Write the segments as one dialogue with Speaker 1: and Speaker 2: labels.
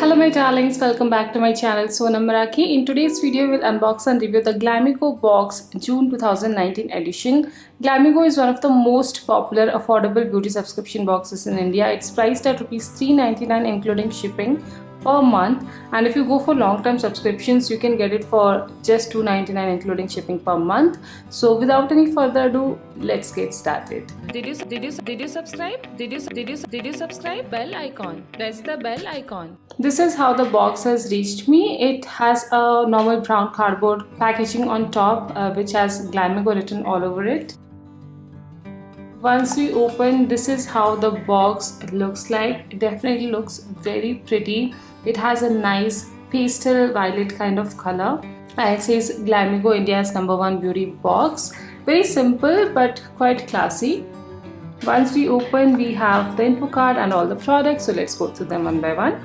Speaker 1: Hello my darlings, welcome back to my channel SonaMeraki. In today's video, we'll unbox and review the Glamego Box June 2019 edition. Glamego is one of the most popular affordable beauty subscription boxes in India. It's priced at Rs 399 including shipping per month, and if you go for long-term subscriptions you can get it for just $299 including shipping per month. So without any further ado, let's get started. Did you subscribe? Did you subscribe? Bell icon. Press the bell icon. This is how the box has reached me. It has a normal brown cardboard packaging on top, which has Glamego written all over it. Once we open, this is how the box looks like. It definitely looks very pretty. It has a nice pastel violet kind of color, and it says Glamego, India's #1 beauty box. Very simple but quite classy. Once we open, we have the info card and all the products, so let's go through them one by one.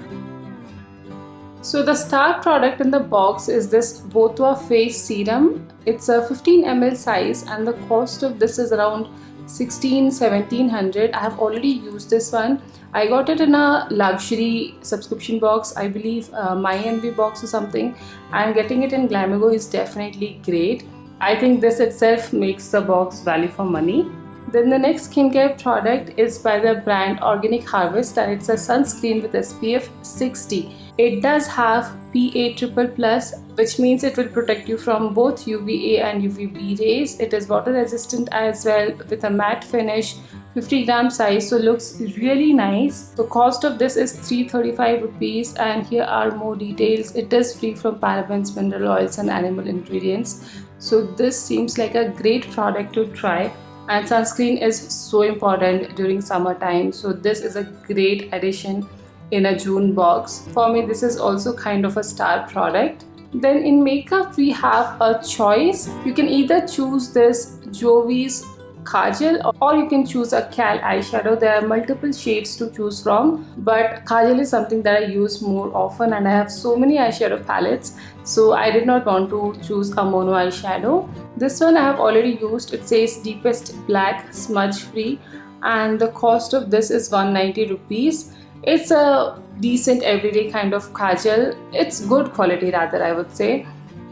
Speaker 1: So the star product in the box is this Votua face serum. It's a 15 ml size and the cost of this is around 1700. I have already used this one. I got it in a luxury subscription box, I believe My Envy box or something, and getting it in Glamego is definitely great. I think this itself makes the box value for money. Then the next skincare product is by the brand Organic Harvest, and it's a sunscreen with SPF 60. It does have PA+++, which means it will protect you from both UVA and UVB rays. It is water resistant as well with a matte finish, 50 gram size, so looks really nice. The cost of this is 335 rupees, and here are more details. It is free from parabens, mineral oils and animal ingredients. So this seems like a great product to try. And sunscreen is so important during summertime, so this is a great addition in a June box. For me, this is also kind of a star product. Then in makeup, we have a choice. You can either choose this Jovi's Kajal or you can choose a Cal eyeshadow. There are multiple shades to choose from, but Kajal is something that I use more often, and I have so many eyeshadow palettes, so I did not want to choose a mono eyeshadow. This one I have already used. It says deepest black, smudge free, and the cost of this is 190 rupees. It's a decent everyday kind of kajal. It's good quality rather, I would say.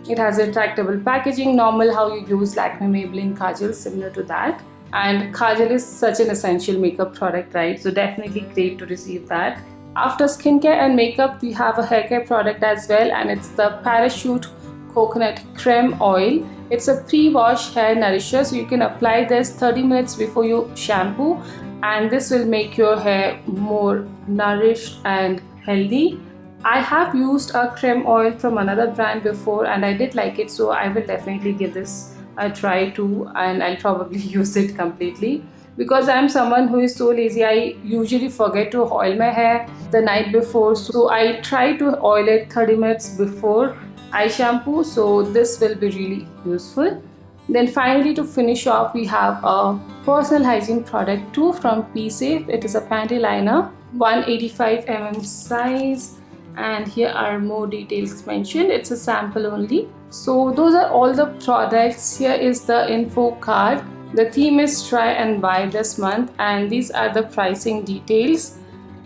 Speaker 1: It has retractable packaging, normal how you use Lakme Maybelline kajal, similar to that. And kajal is such an essential makeup product, right? So definitely great to receive that. After skincare and makeup, we have a haircare product as well, and it's the Parachute Coconut Creme Oil. It's a pre-wash hair nourisher, so you can apply this 30 minutes before you shampoo, and this will make your hair more nourished and healthy. I have used a creme oil from another brand before and I did like it, so I will definitely give this a try too, and I'll probably use it completely. Because I'm someone who is so lazy, I usually forget to oil my hair the night before, so I try to oil it 30 minutes before I shampoo, so this will be really useful. Then finally, to finish off, we have a personal hygiene product too from P-Safe. It is a panty liner, 185 mm size, and here are more details mentioned. It's a sample only. So those are all the products. Here is the info card. The theme is try and buy this month, and these are the pricing details.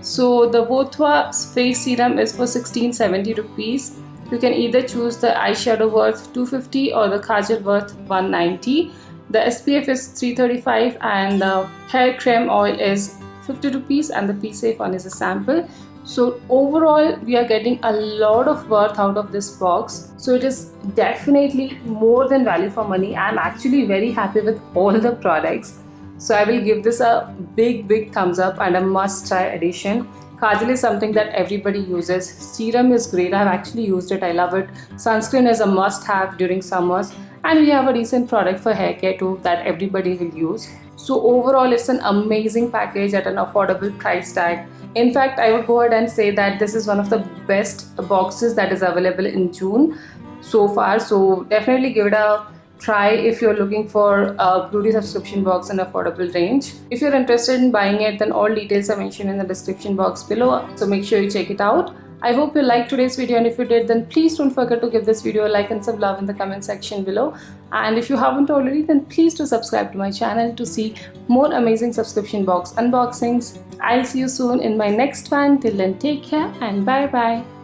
Speaker 1: So the Votua face serum is for 1670 rupees. You can either choose the eyeshadow worth 250 or the kajal worth 190. The SPF is 335 and the hair creme oil is 50 rupees, and the P-Safe one is a sample. So overall, we are getting a lot of worth out of this box. So it is definitely more than value for money. I'm actually very happy with all the products. So I will give this a big thumbs up and a must try addition. Kajal is something that everybody uses. Serum is great. I've actually used it. I love it. Sunscreen is a must have during summers. And we have a decent product for hair care too that everybody will use. So overall, it's an amazing package at an affordable price tag. In fact, I would go ahead and say that this is one of the best boxes that is available in June so far. So definitely give it a try if you're looking for a beauty subscription box in affordable range. If you're interested in buying it, then all details are mentioned in the description box below, so make sure you check it out. I hope you liked today's video, and if you did, then please don't forget to give this video a like and some love in the comment section below. And if you haven't already, then please do subscribe to my channel to see more amazing subscription box unboxings. I'll see you soon in my next one. Till then, take care and bye bye.